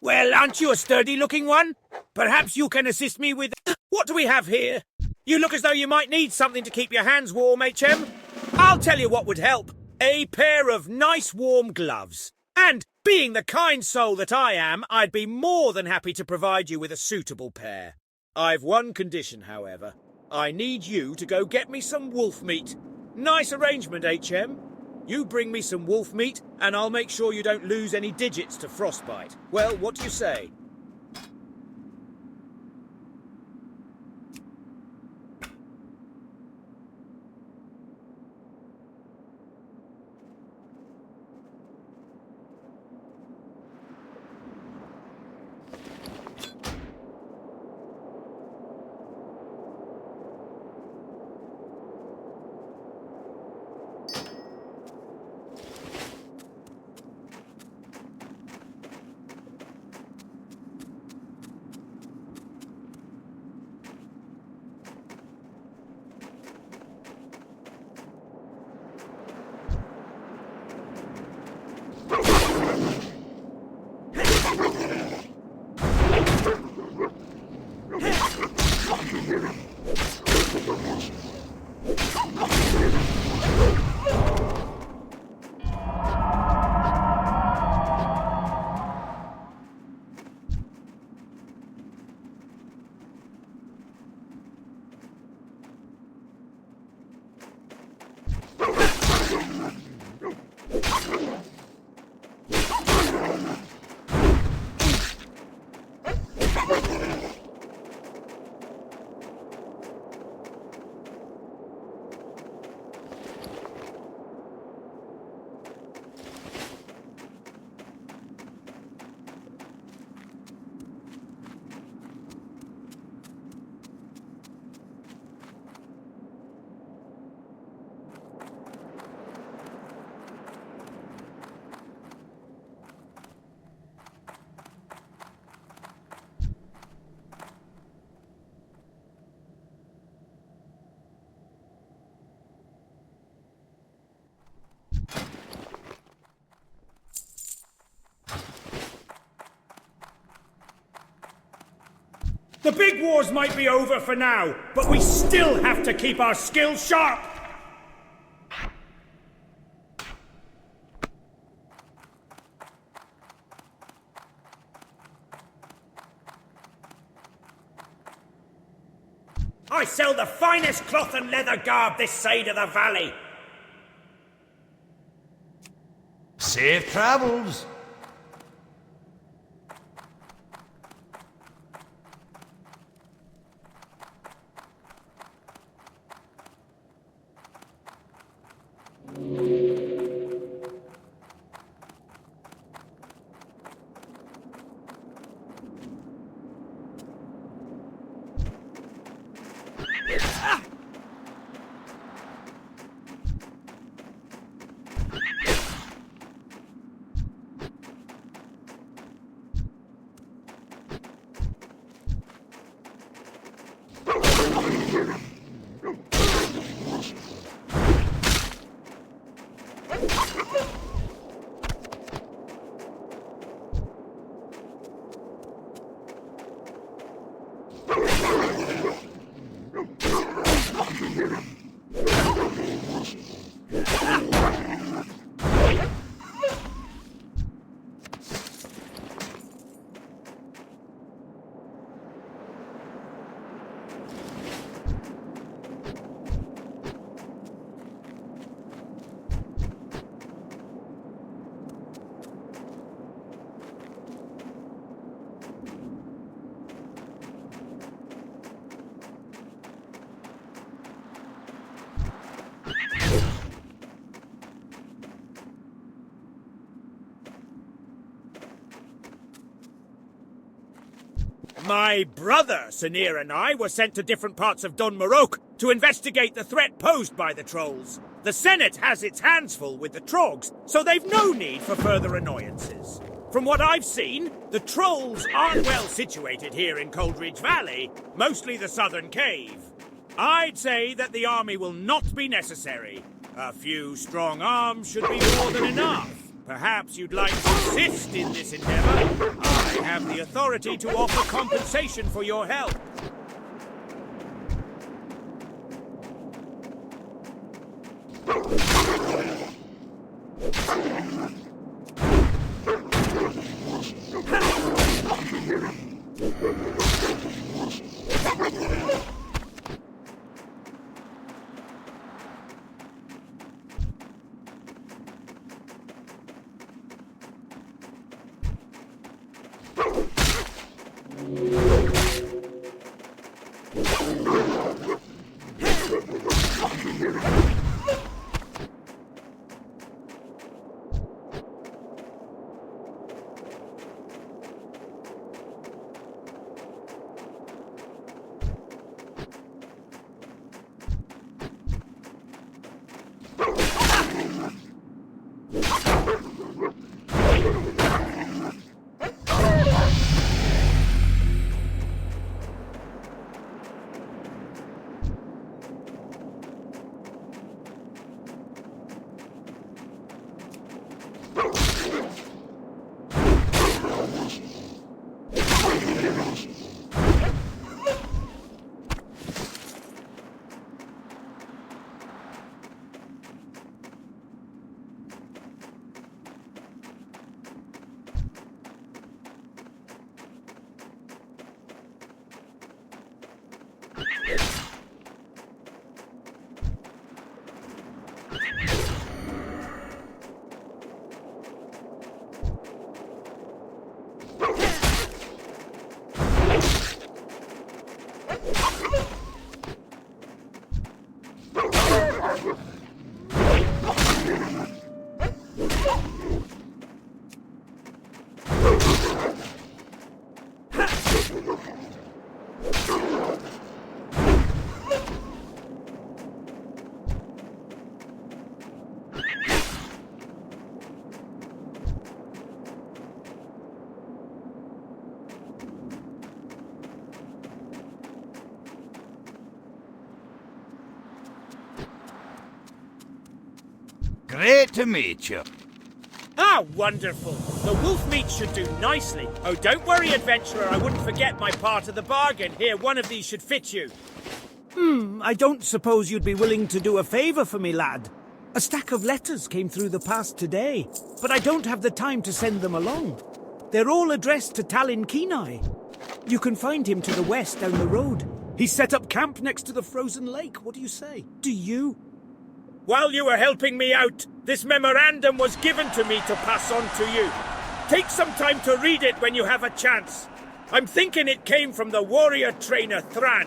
Well, aren't you a sturdy-looking one? Perhaps you can assist me with... What do we have here? You look as though you might need something to keep your hands warm, HM. I'll tell you what would help. A pair of nice warm gloves. And, being the kind soul that I am, I'd be more than happy to provide you with a suitable pair. I've one condition, however. I need you to go get me some wolf meat. Nice arrangement, HM. You bring me some wolf meat, and I'll make sure you don't lose any digits to frostbite. Well, what do you say? The big wars might be over for now, but we still have to keep our skills sharp! I sell the finest cloth and leather garb this side of the valley. Safe travels. My brother, Sinir, and I were sent to different parts of Dunmarok to investigate the threat posed by the trolls. The Senate has its hands full with the trogs, so they've no need for further annoyances. From what I've seen, the trolls aren't well situated here in Coldridge Valley, mostly the southern cave. I'd say that the army will not be necessary. A few strong arms should be more than enough. Perhaps you'd like to assist in this endeavor. I have the authority to offer compensation for your help. Great to meet you. Ah, wonderful. The wolf meat should do nicely. Oh, don't worry, adventurer. I wouldn't forget my part of the bargain. Here, one of these should fit you. I don't suppose you'd be willing to do a favour for me, lad. A stack of letters came through the pass today, but I don't have the time to send them along. They're all addressed to Talon Kenai. You can find him to the west down the road. He's set up camp next to the frozen lake. What do you say? Do you? While you were helping me out, this memorandum was given to me to pass on to you. Take some time to read it when you have a chance. I'm thinking it came from the warrior trainer Thran.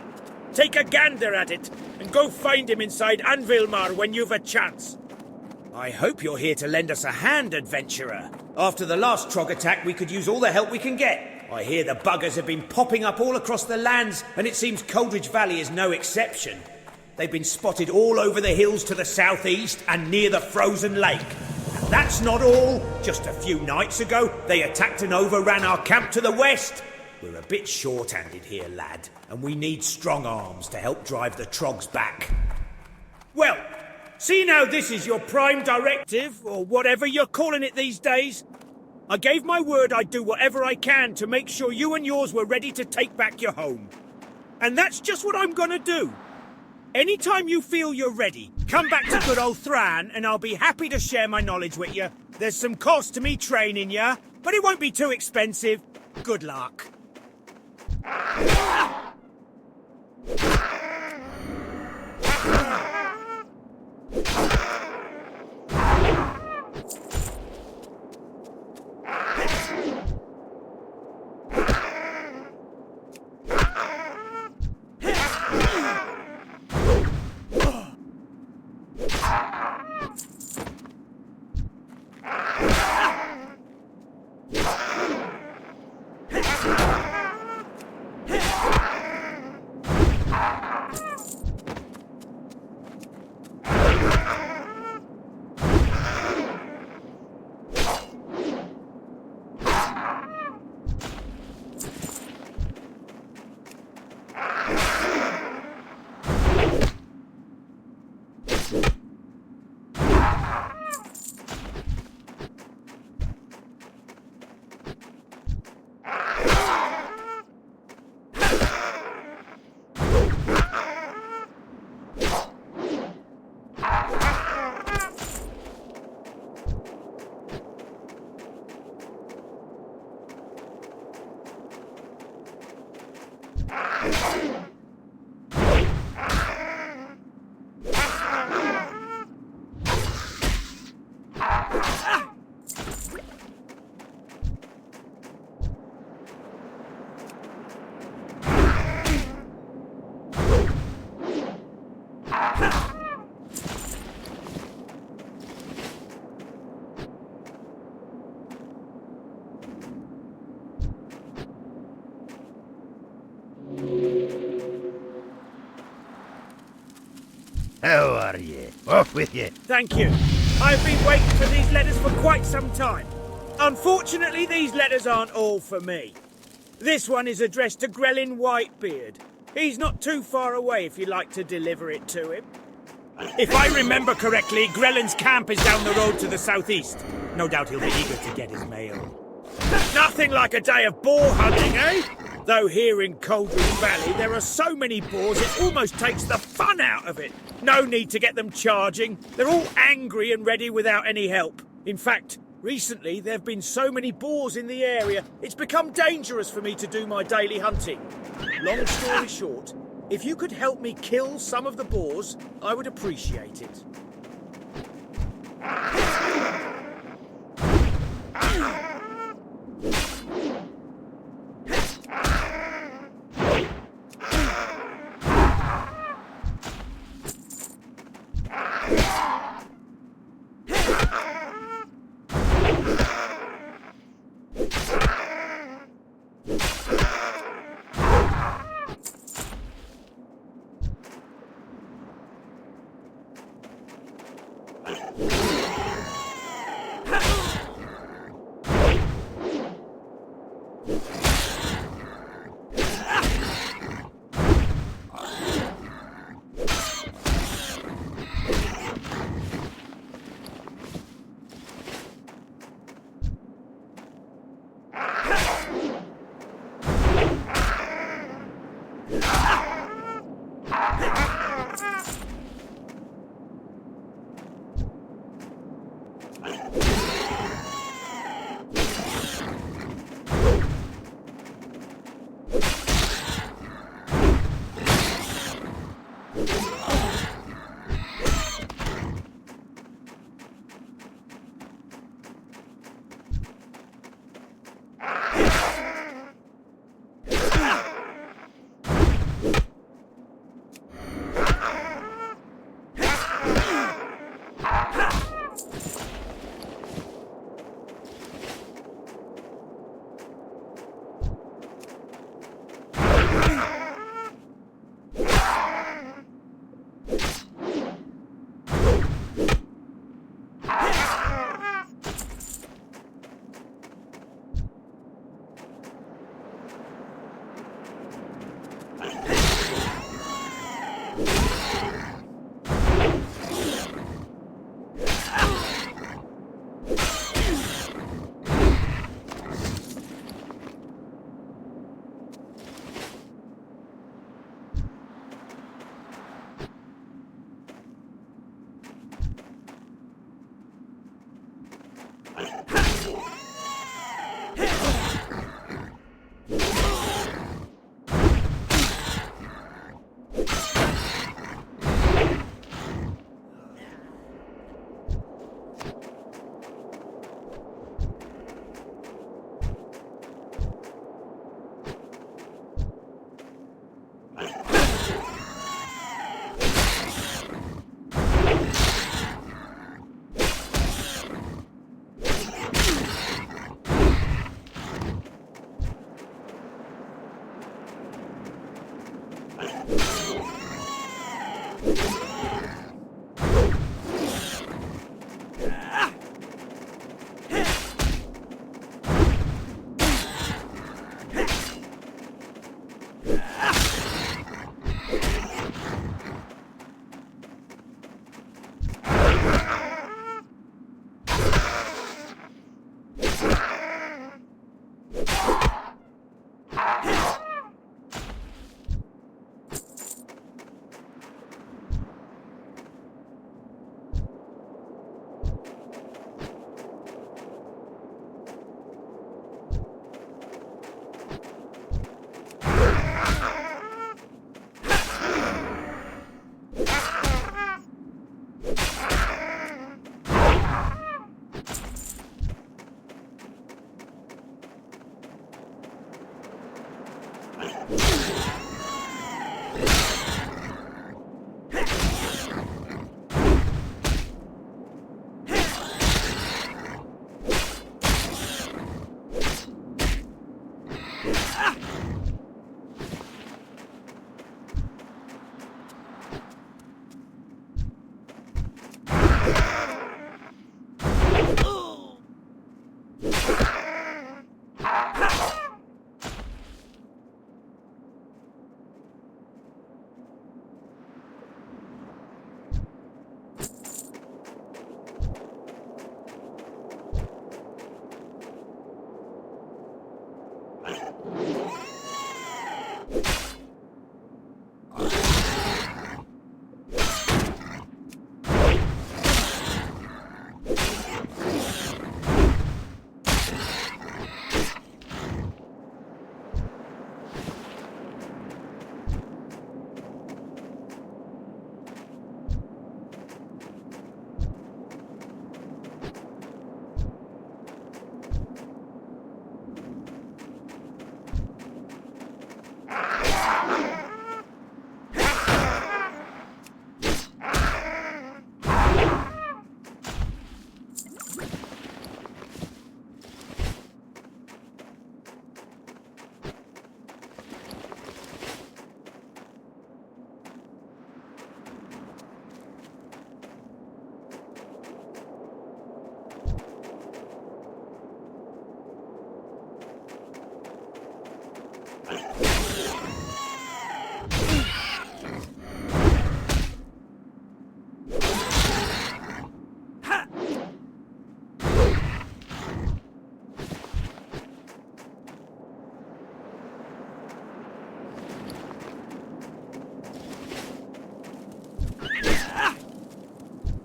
Take a gander at it, and go find him inside Anvilmar when you've a chance. I hope you're here to lend us a hand, adventurer. After the last Trog attack, we could use all the help we can get. I hear the buggers have been popping up all across the lands, and it seems Coldridge Valley is no exception. They've been spotted all over the hills to the southeast and near the frozen lake. And that's not all. Just a few nights ago, they attacked and overran our camp to the west. We're a bit short-handed here, lad, and we need strong arms to help drive the Trogs back. Well, see now this is your prime directive, or whatever you're calling it these days. I gave my word I'd do whatever I can to make sure you and yours were ready to take back your home. And that's just what I'm gonna do. Anytime you feel you're ready, come back to good old Thran and I'll be happy to share my knowledge with you. There's some cost to me training you, but it won't be too expensive. Good luck. Off with you. Thank you. I've been waiting for these letters for quite some time. Unfortunately, these letters aren't all for me. This one is addressed to Grelin Whitebeard. He's not too far away if you'd like to deliver it to him. If I remember correctly, Grelin's camp is down the road to the southeast. No doubt he'll be eager to get his mail. Nothing like a day of boar hunting, eh? Though here in Coldwood Valley there are so many boars it almost takes the fun out of it. No need to get them charging. They're all angry and ready without any help. In fact, recently there have been so many boars in the area, it's become dangerous for me to do my daily hunting. Long story short, if you could help me kill some of the boars, I would appreciate it.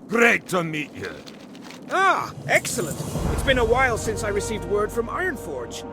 Great to meet you. Ah, excellent. It's been a while since I received word from Ironforge.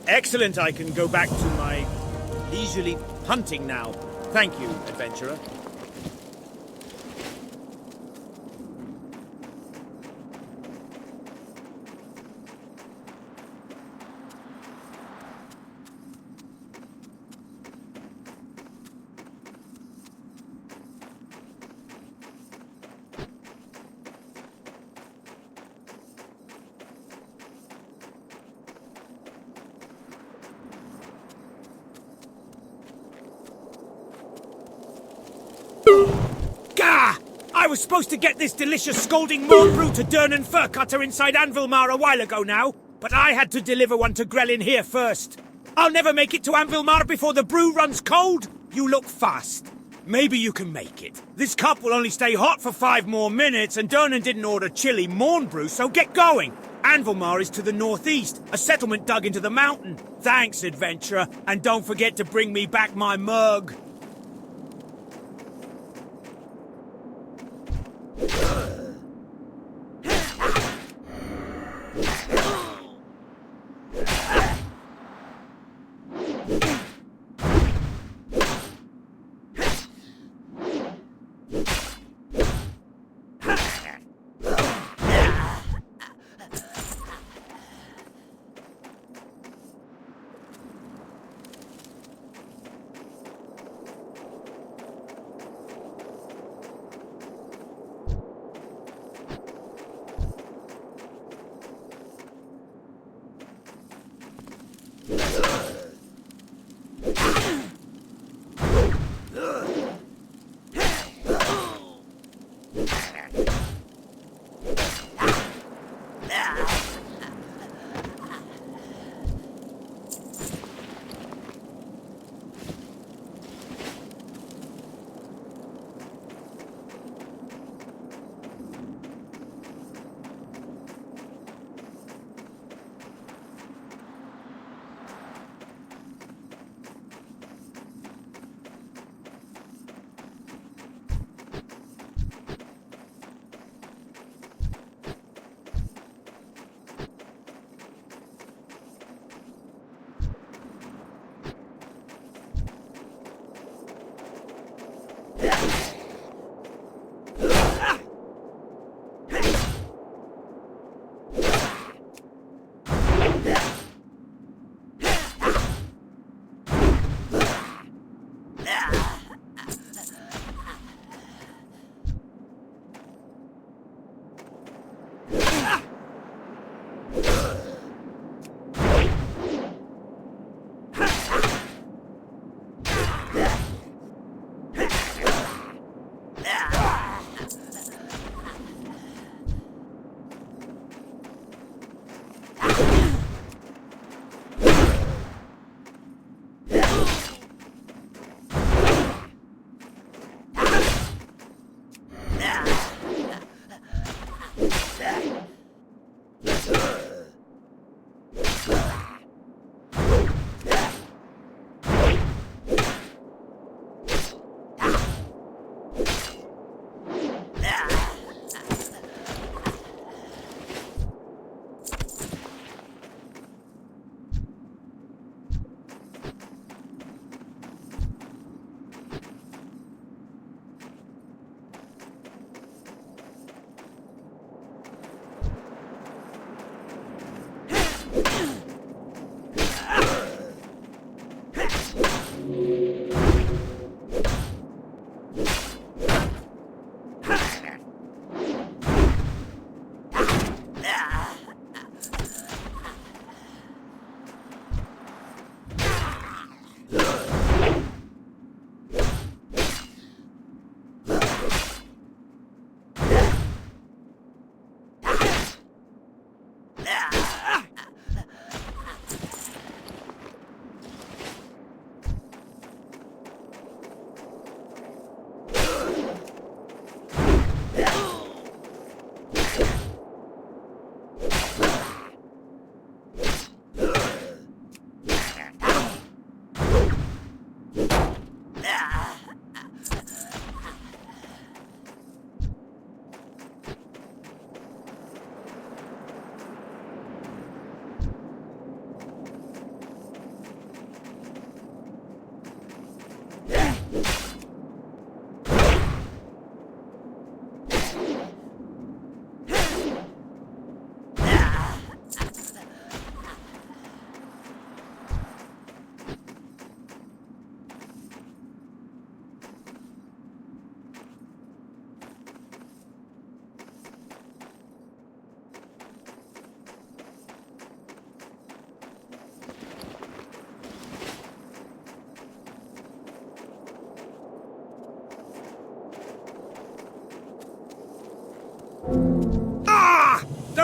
Excellent, I can go back to my leisurely hunting now. Thank you, adventurer. Gah! I was supposed to get this delicious scalding morn brew to Dern and Furcutter inside Anvilmar a while ago now, but I had to deliver one to Grellin here first. I'll never make it to Anvilmar before the brew runs cold. You look fast. Maybe you can make it. This cup will only stay hot for 5 more minutes, and Dernan didn't order chilly morn brew, so get going. Anvilmar is to the northeast, a settlement dug into the mountain. Thanks, adventurer, and don't forget to bring me back my mug.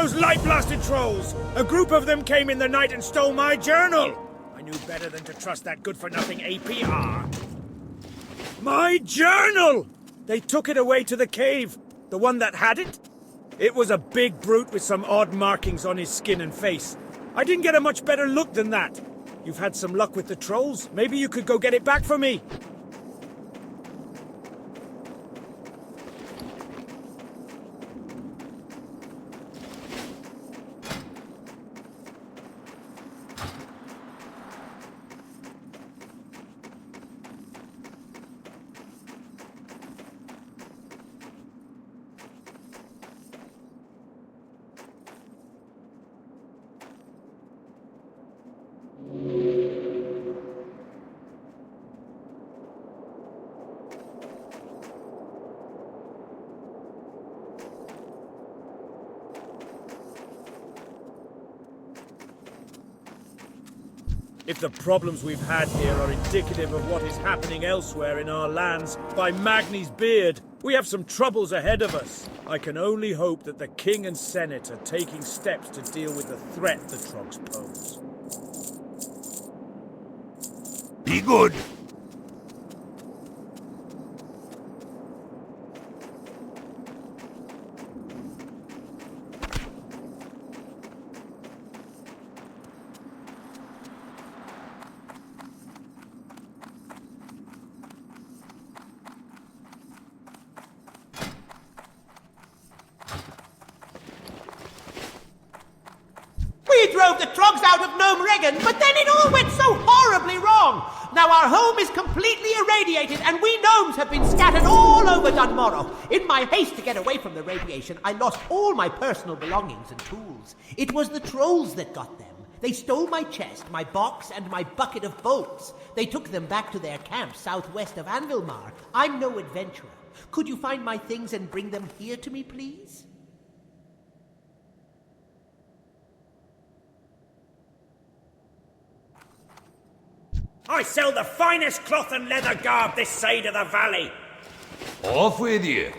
Those light-blasted trolls! A group of them came in the night and stole my journal! I knew better than to trust that good-for-nothing APR. My journal! They took it away to the cave. The one that had it? It was a big brute with some odd markings on his skin and face. I didn't get a much better look than that. You've had some luck with the trolls. Maybe you could go get it back for me. If the problems we've had here are indicative of what is happening elsewhere in our lands, by Magni's beard, we have some troubles ahead of us. I can only hope that the King and Senate are taking steps to deal with the threat the Trogs pose. Be good. We drove the Trogs out of Gnome Warrior, but then it all went so horribly wrong. Now our home is completely irradiated, and we gnomes have been scattered all over Dunmorrow. In my haste to get away from the radiation, I lost all my personal belongings and tools. It was the trolls that got them. They stole my chest, my box, and my bucket of bolts. They took them back to their camp southwest of Anvilmar. I'm no adventurer. Could you find my things and bring them here to me, please? I sell the finest cloth and leather garb this side of the valley. Off with you.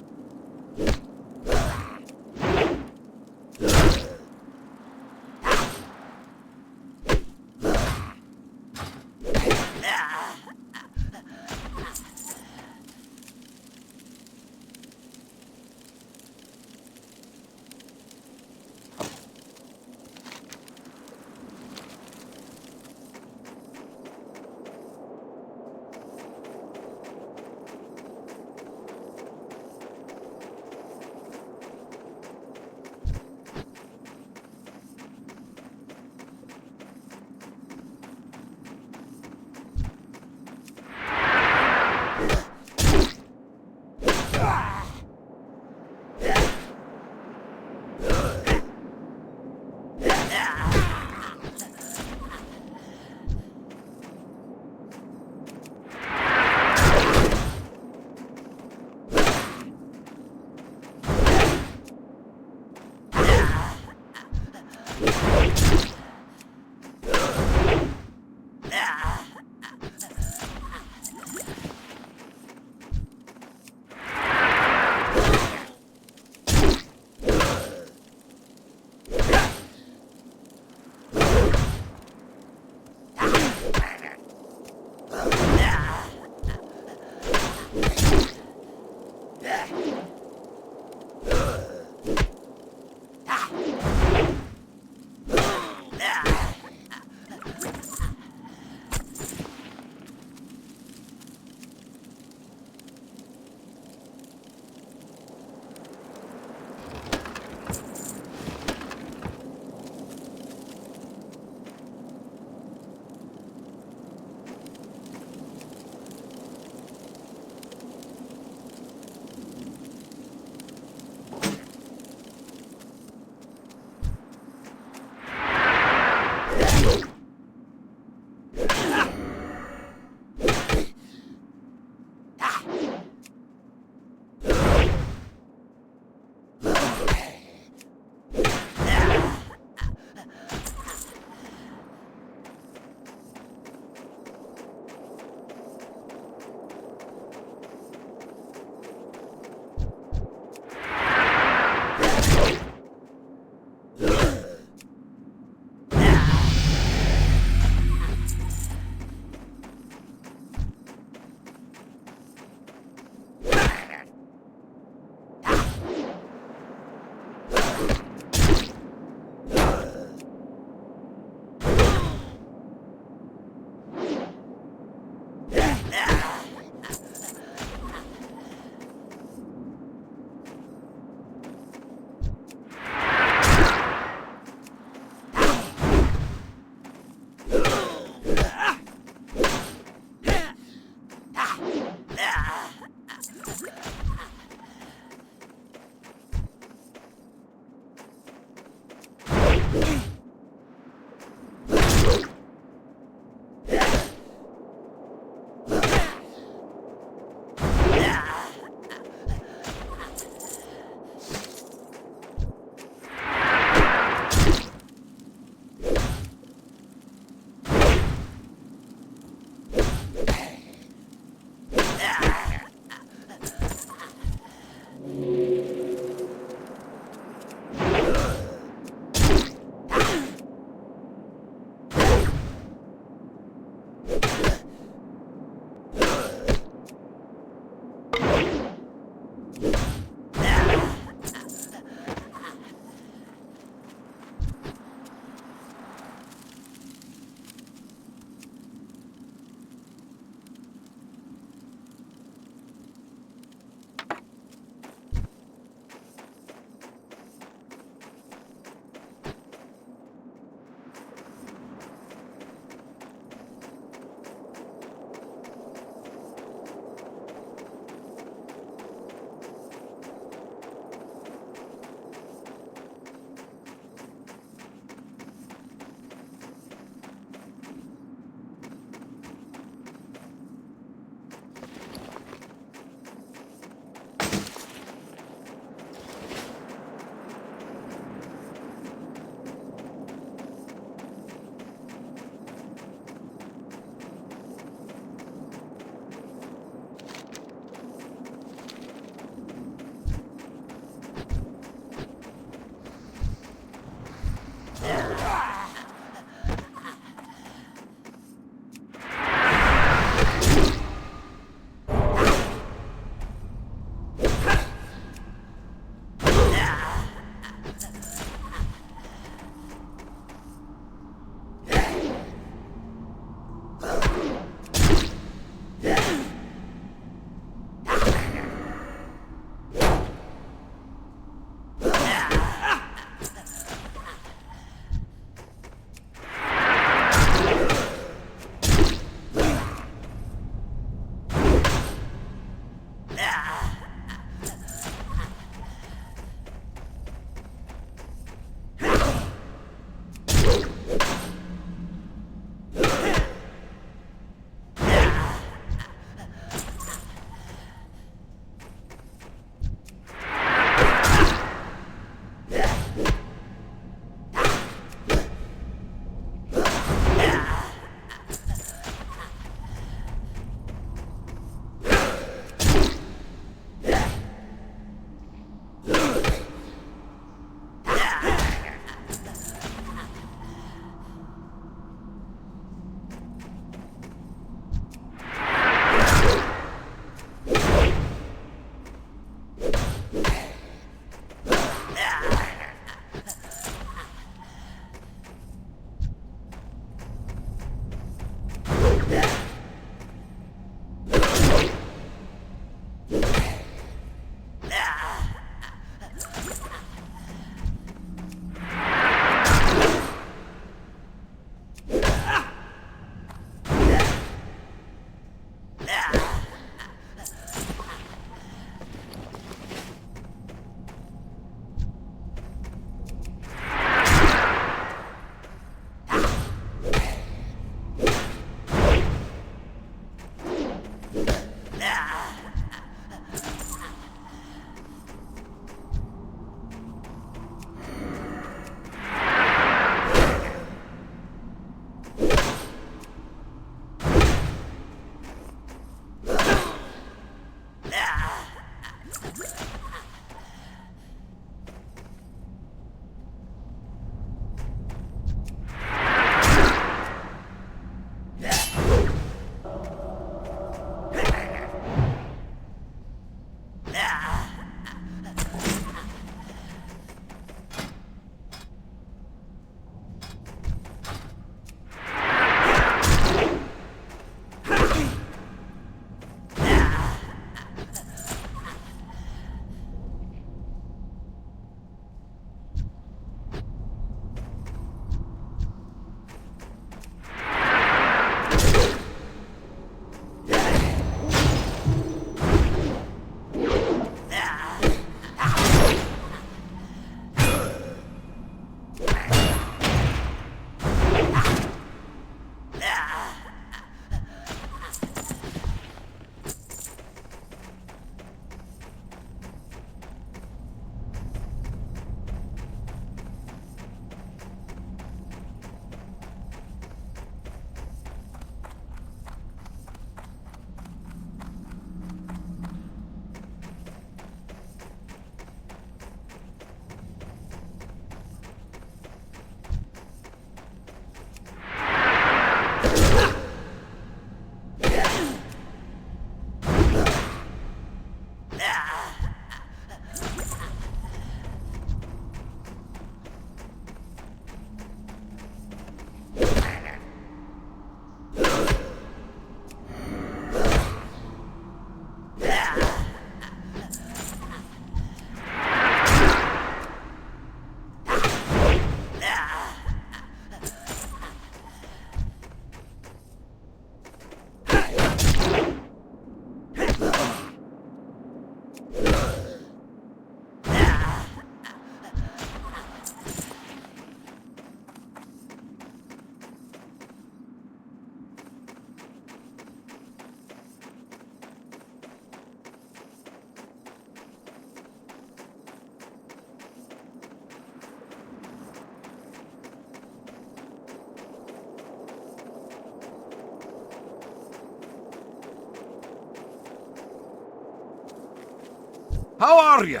How are you?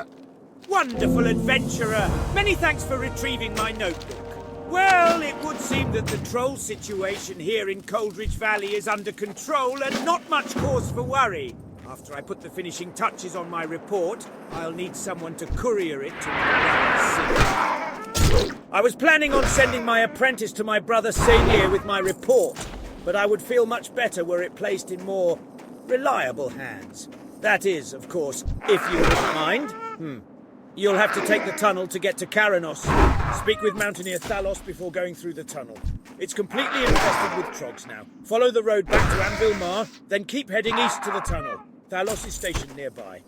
Wonderful adventurer! Many thanks for retrieving my notebook. Well, it would seem that the troll situation here in Coldridge Valley is under control and not much cause for worry. After I put the finishing touches on my report, I'll need someone to courier it to my brother Sing. I was planning on sending my apprentice to my brother Sing here with my report, but I would feel much better were it placed in more reliable hands. That is, of course, if you wouldn't mind. You'll have to take the tunnel to get to Karanos. Speak with Mountaineer Thalos before going through the tunnel. It's completely infested with trogs now. Follow the road back to Anvilmar, then keep heading east to the tunnel. Thalos is stationed nearby.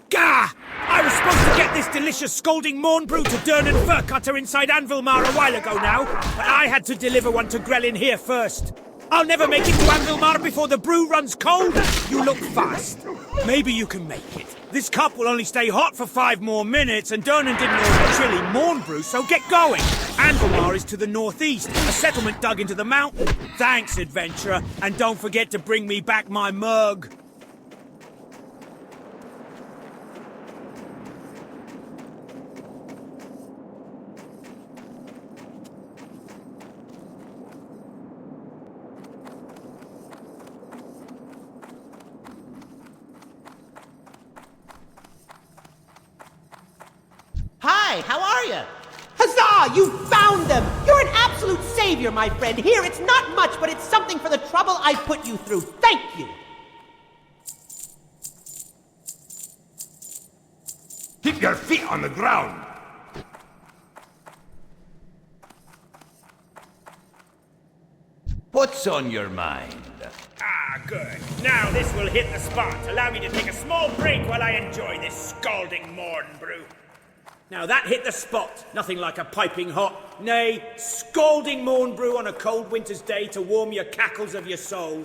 Gah! I was supposed to get this delicious scalding morn brew to Dern and Furcutter inside Anvilmar a while ago now, but I had to deliver one to Grelin here first. I'll never make it to Anvilmar before the brew runs cold. You look fast. Maybe you can make it. This cup will only stay hot for 5 more minutes, and Durnan didn't order chilly morn brew, so get going. Anvilmar is to the northeast, a settlement dug into the mountain. Thanks, adventurer, and don't forget to bring me back my mug. Hi, how are you? Huzzah! You found them! You're an absolute savior, my friend. Here, it's not much, but it's something for the trouble I put you through. Thank you! Keep your feet on the ground. What's on your mind? Ah, good. Now this will hit the spot. Allow me to take a small break while I enjoy this scalding morn brew. Now that hit the spot. Nothing like a piping hot, nay, scalding morn brew on a cold winter's day to warm your cackles of your soul.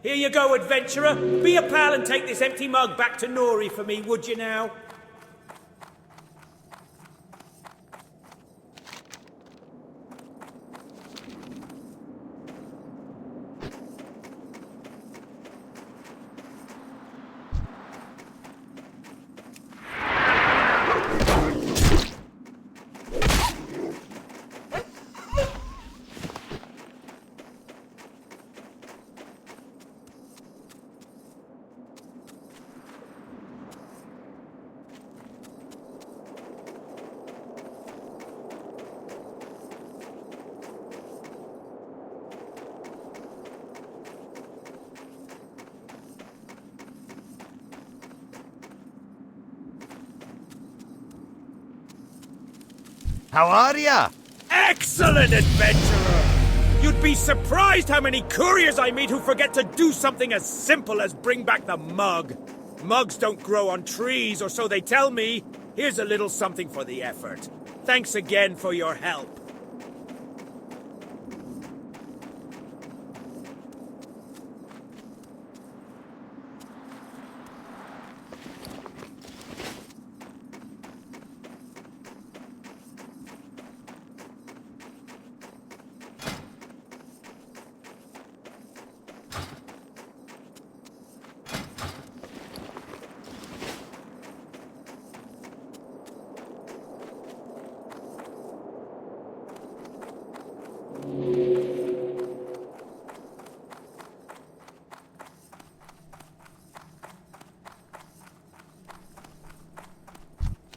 Here you go, adventurer. Be a pal and take this empty mug back to Nori for me, would you now? How are ya? Excellent, adventurer! You'd be surprised how many couriers I meet who forget to do something as simple as bring back the mug. Mugs don't grow on trees, or so they tell me. Here's a little something for the effort. Thanks again for your help.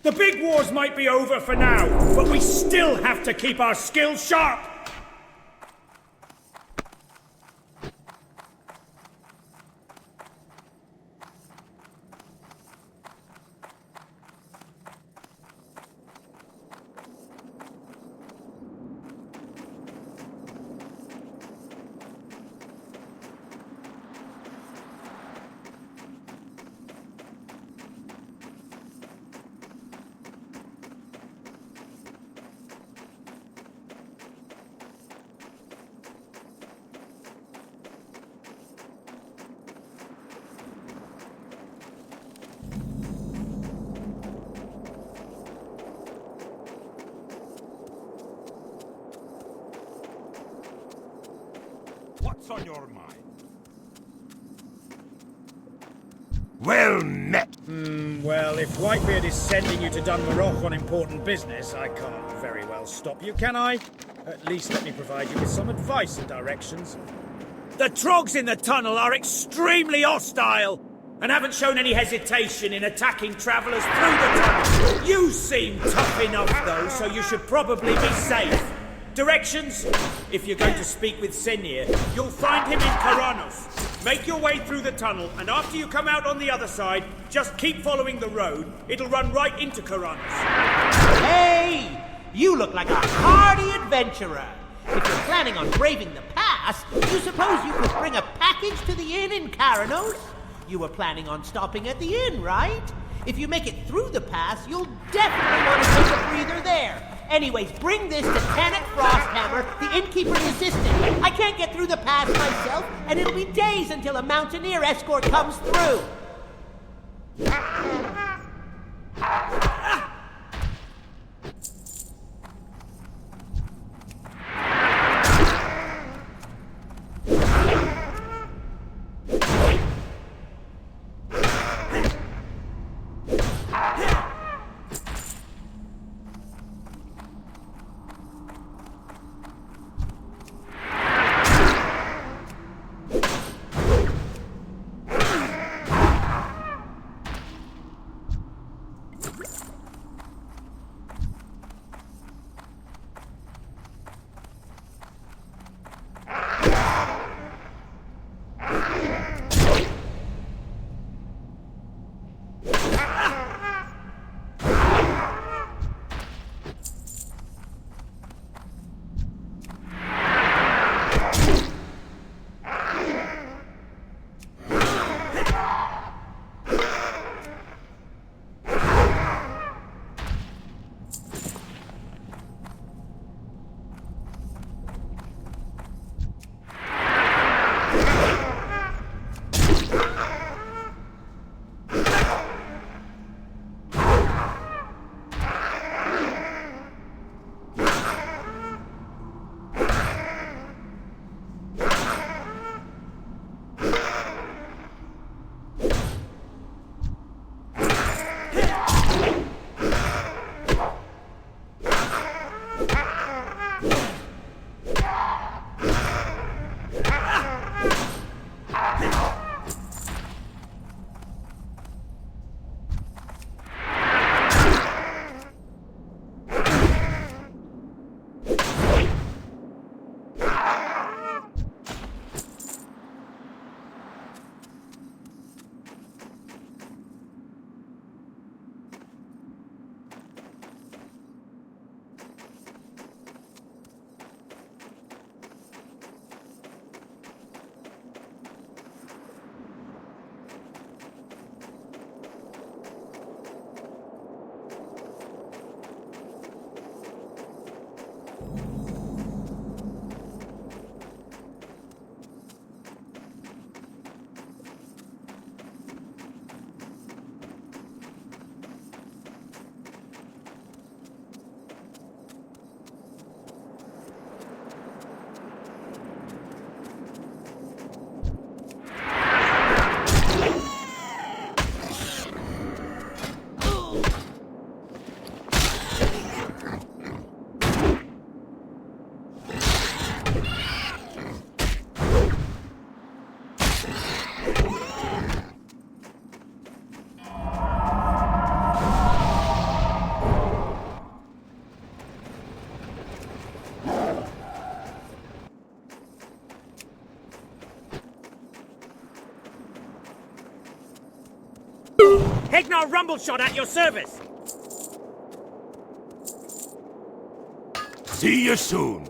The big wars might be over for now, but we still have to keep our skills sharp! What's on your mind? Well met. Well, if Whitebeard is sending you to Dunmarroch on important business, I can't very well stop you, can I? At least let me provide you with some advice and directions. The trogs in the tunnel are extremely hostile and haven't shown any hesitation in attacking travellers through the tunnel. You seem tough enough, though, so you should probably be safe. Directions? If you're going to speak with Senir, you'll find him in Karanos. Make your way through the tunnel, and after you come out on the other side, just keep following the road. It'll run right into Karanos. Hey! You look like a hardy adventurer. If you're planning on braving the pass, you suppose you could bring a package to the inn in Karanos? You were planning on stopping at the inn, right? If you make it through the pass, you'll definitely want to take a breather there. Anyways, bring this to Tanit Frosthammer, the innkeeper's assistant. I can't get through the pass myself, and it'll be days until a mountaineer escort comes through. Hegnar Rumbleshot at your service! See you soon.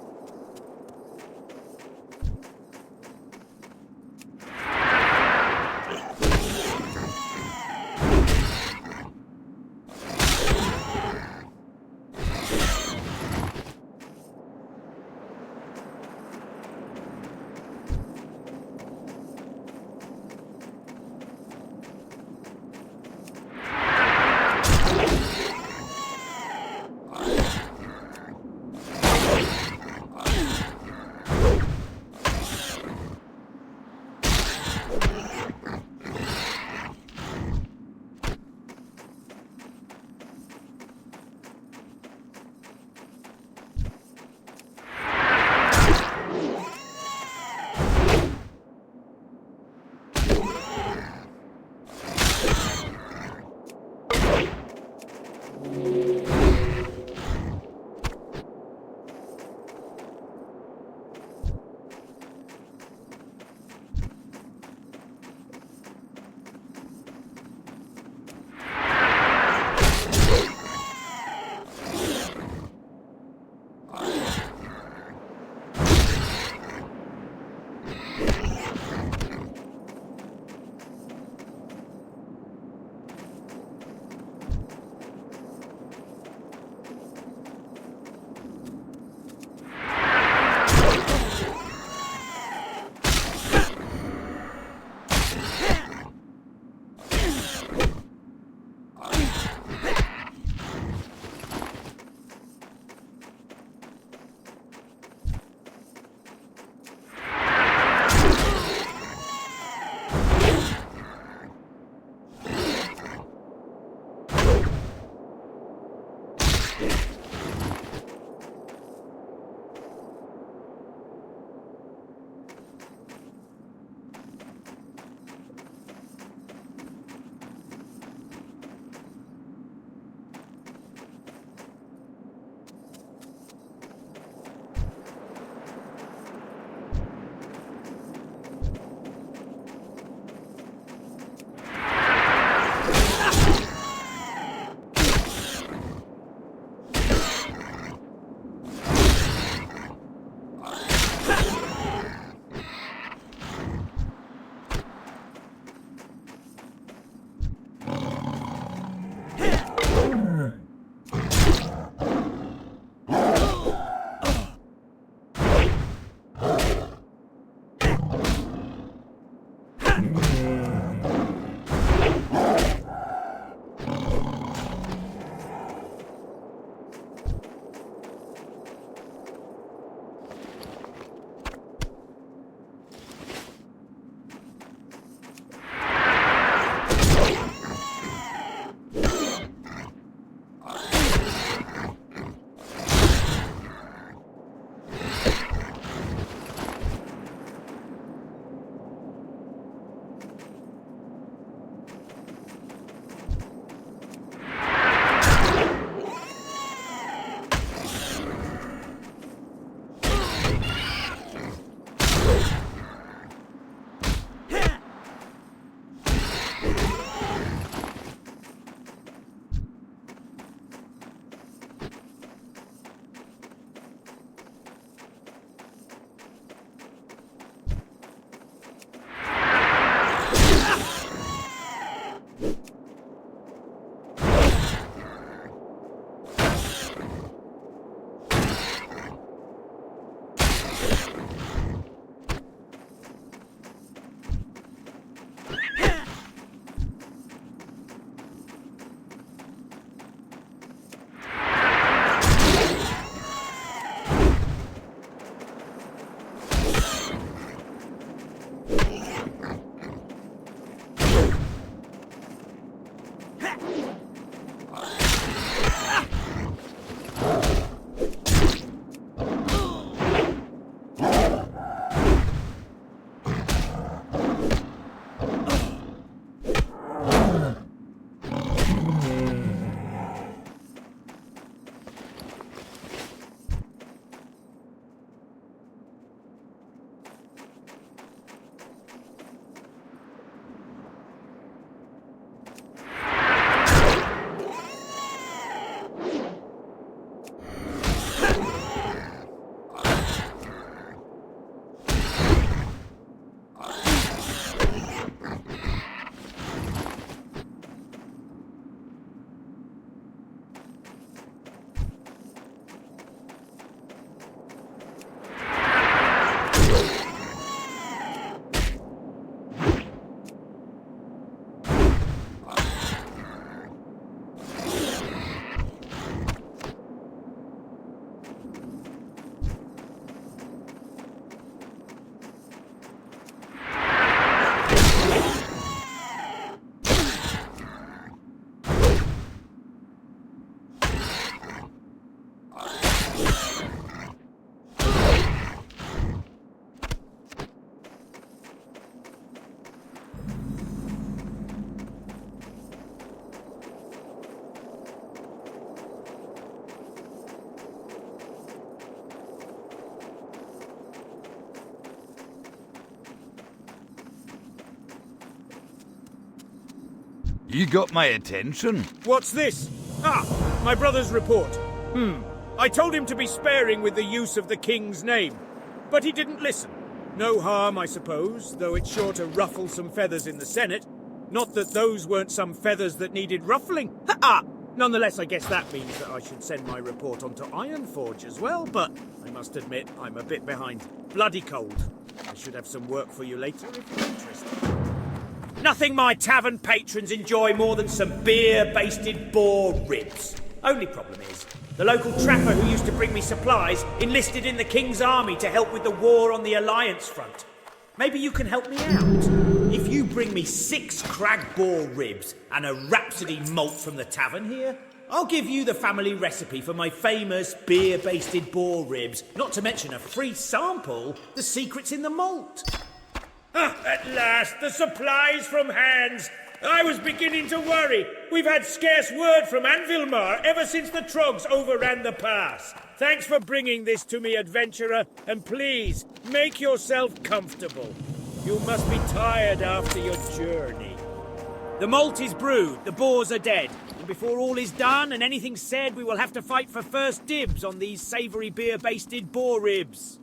You got my attention. What's this? Ah, my brother's report. I told him to be sparing with the use of the king's name, but he didn't listen. No harm, I suppose, though it's sure to ruffle some feathers in the Senate. Not that those weren't some feathers that needed ruffling. Ha-ha! Nonetheless, I guess that means that I should send my report on to Ironforge as well, but I must admit I'm a bit behind. Bloody cold. I should have some work for you later if you're interested. Nothing my tavern patrons enjoy more than some beer-basted boar ribs. Only problem is, the local trapper who used to bring me supplies enlisted in the King's army to help with the war on the Alliance front. Maybe you can help me out. If you bring me 6 crag boar ribs and a Rhapsody malt from the tavern here, I'll give you the family recipe for my famous beer-basted boar ribs, not to mention a free sample, the secret's in the malt. At last, the supplies from hands. I was beginning to worry. We've had scarce word from Anvilmar ever since the Trogs overran the pass. Thanks for bringing this to me, adventurer, and please, make yourself comfortable. You must be tired after your journey. The malt is brewed, the boars are dead, and before all is done and anything's said, we will have to fight for first dibs on these savoury beer-basted boar ribs.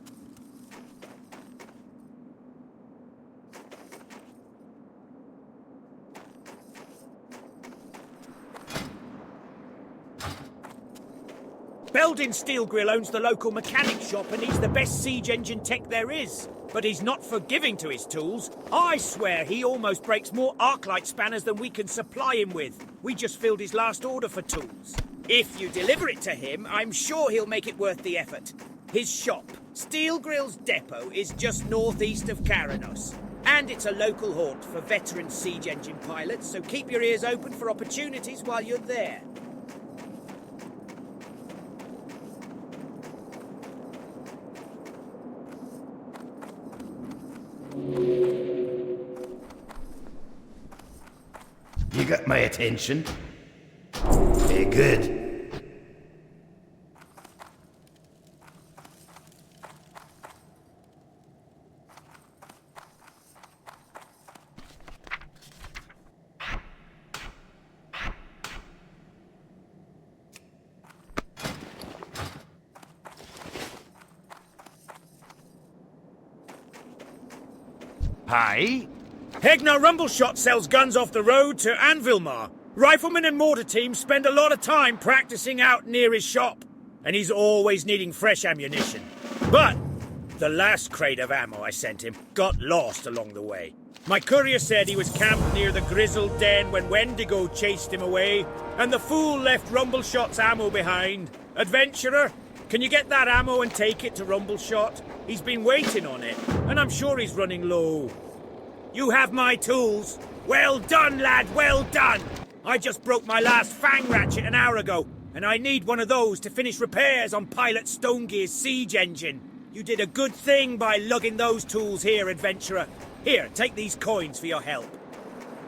Beldin Steelgrill owns the local mechanic shop and he's the best siege engine tech there is. But he's not forgiving to his tools. I swear he almost breaks more Arclight spanners than we can supply him with. We just filled his last order for tools. If you deliver it to him, I'm sure he'll make it worth the effort. His shop, Steelgrill's depot, is just northeast of Karanos. And it's a local haunt for veteran siege engine pilots, so keep your ears open for opportunities while you're there. You got my attention? Very good. Hi. Hegnar Rumbleshot sells guns off the road to Anvilmar. Riflemen and mortar teams spend a lot of time practicing out near his shop, and he's always needing fresh ammunition. But the last crate of ammo I sent him got lost along the way. My courier said he was camped near the Grizzled Den when Wendigo chased him away, and the fool left Rumbleshot's ammo behind. Adventurer, can you get that ammo and take it to Rumbleshot? He's been waiting on it, and I'm sure he's running low. You have my tools. Well done, lad, well done. I just broke my last fang ratchet an hour ago, and I need one of those to finish repairs on Pilot Stonegear's siege engine. You did a good thing by lugging those tools here, adventurer. Here, take these coins for your help.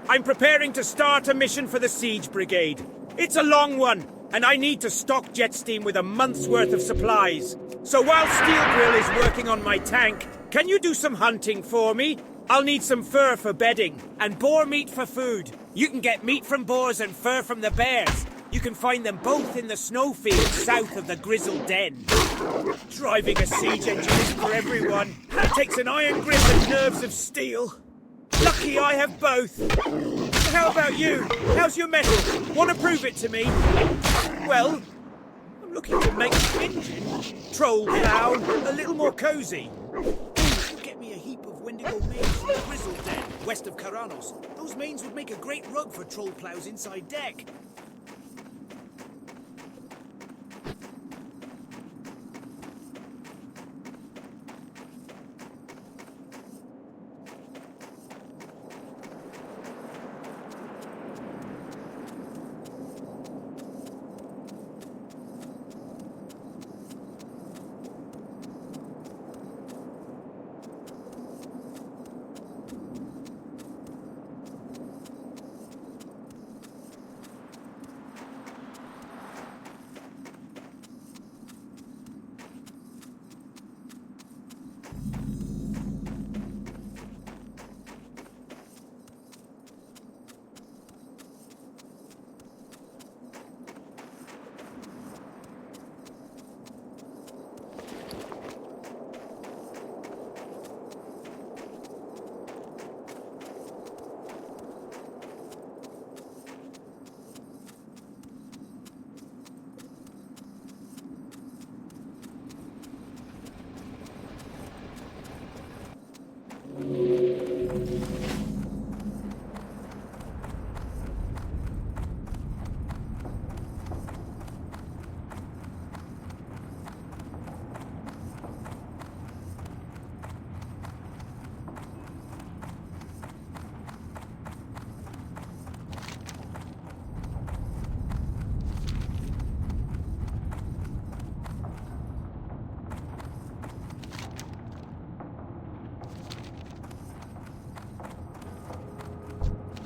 I'm preparing to start a mission for the Siege Brigade. It's a long one, and I need to stock Jetsteam with a month's worth of supplies. So while Steelgrill is working on my tank, can you do some hunting for me? I'll need some fur for bedding, and boar meat for food. You can get meat from boars and fur from the bears. You can find them both in the snowfields south of the Grizzled Den. Driving a siege engine is for everyone. It takes an iron grip and nerves of steel. Lucky I have both. How about you? How's your metal? Want to prove it to me? Well, I'm looking to make the engine. Troll plough, a little more cosy. Get me a heap of Wendigo mains from the Grizzled Den, west of Karanos. Those mains would make a great rug for troll ploughs inside deck.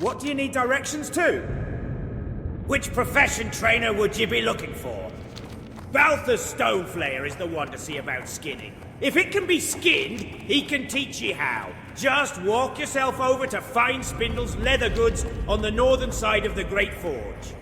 What do you need directions to? Which profession trainer would you be looking for? Balthus Stoneflayer is the one to see about skinning. If it can be skinned, he can teach you how. Just walk yourself over to Fine Spindle's leather goods on the northern side of the Great Forge.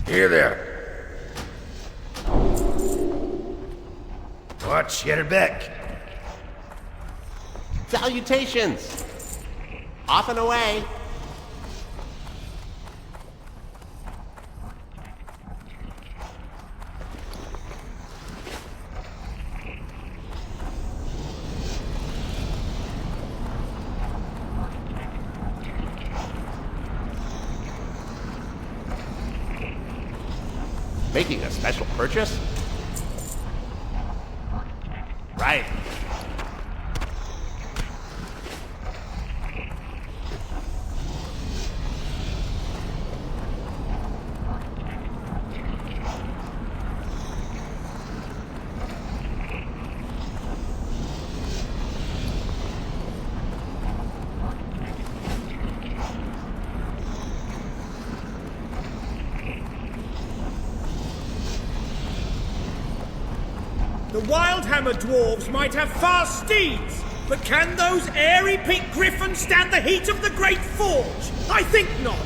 Here there. Watch your back. Salutations! Off and away. Making a special purchase? Right. The Wildhammer dwarves might have fast steeds, but can those airy-picked griffins stand the heat of the Great Forge? I think not.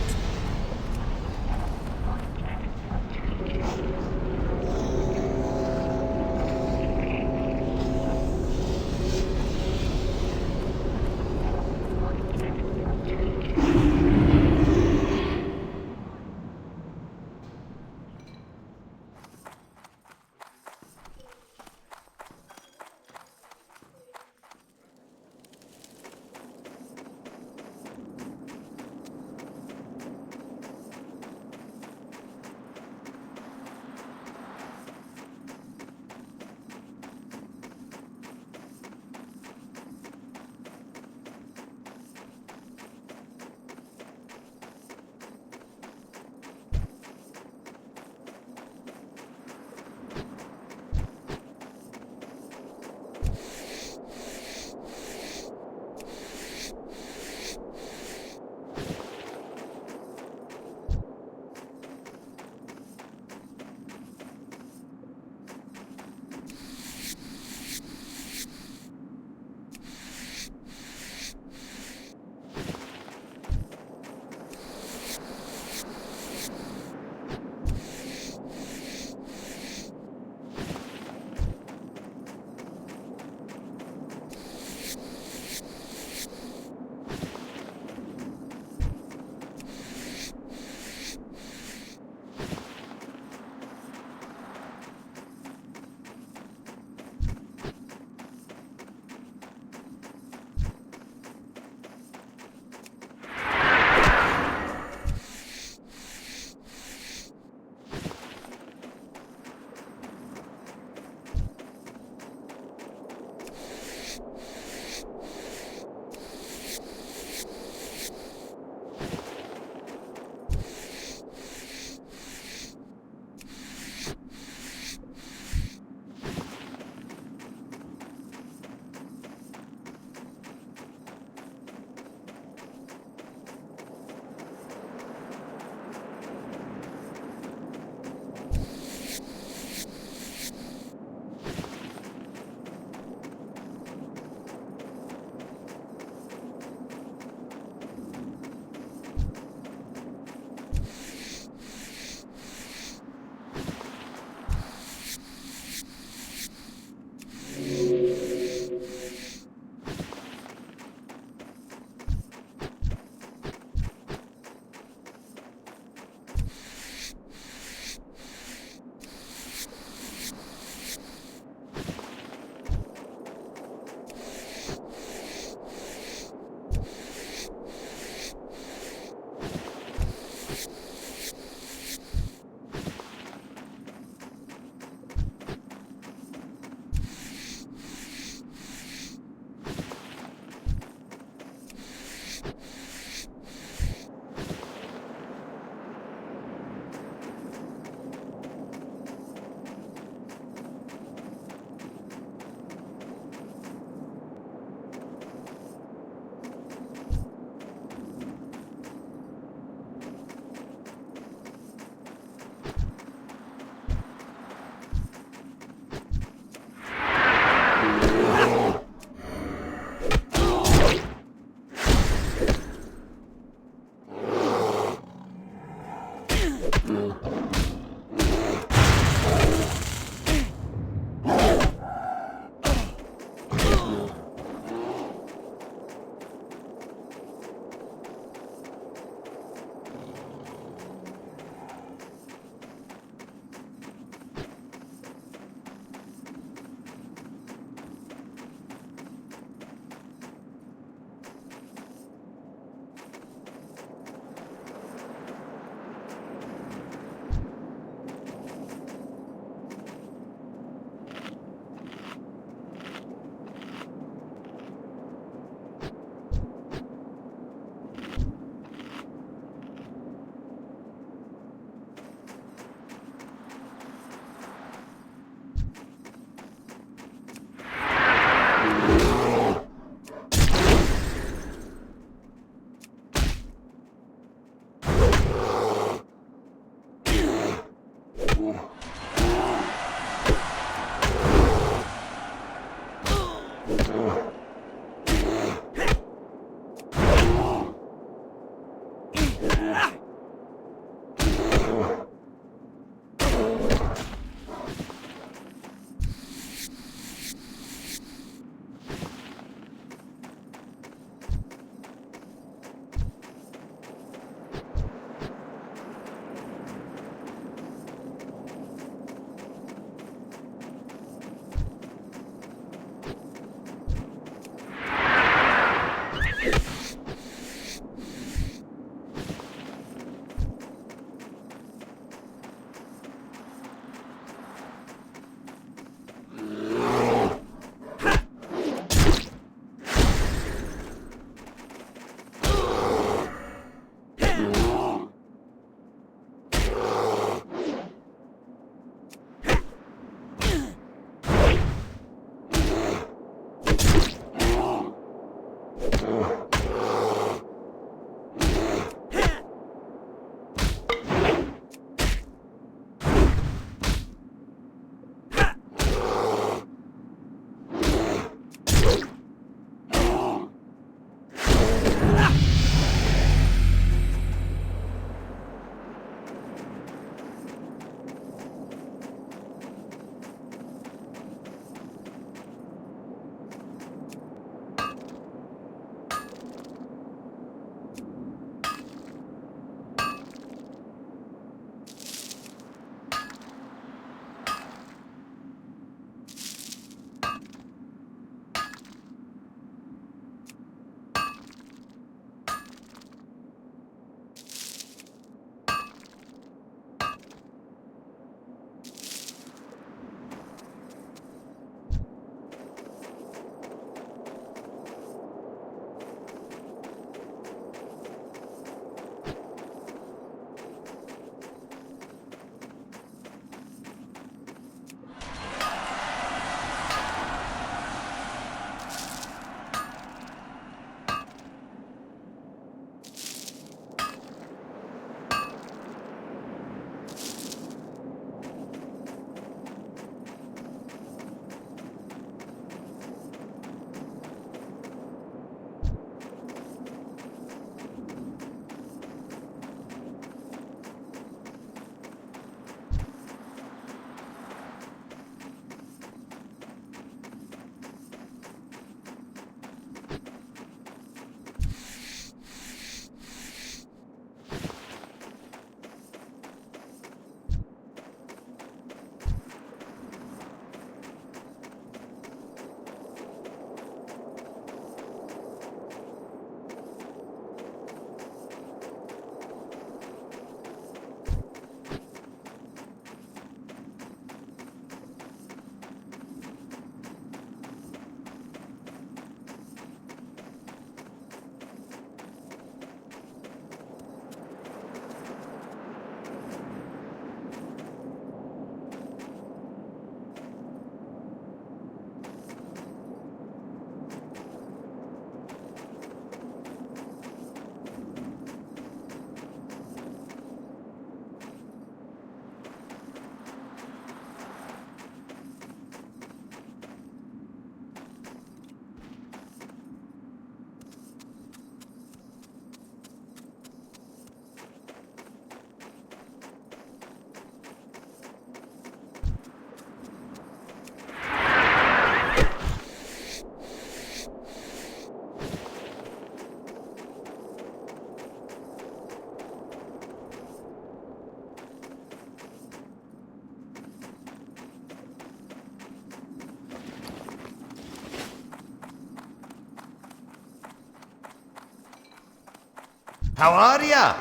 How are ya?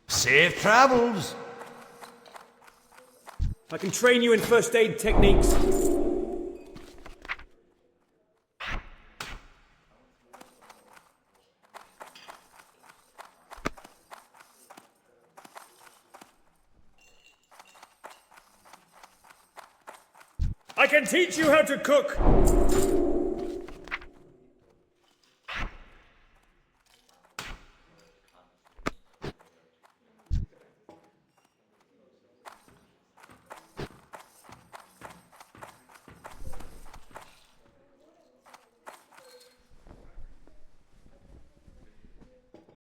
Safe travels. I can train you in first aid techniques. I can teach you how to cook.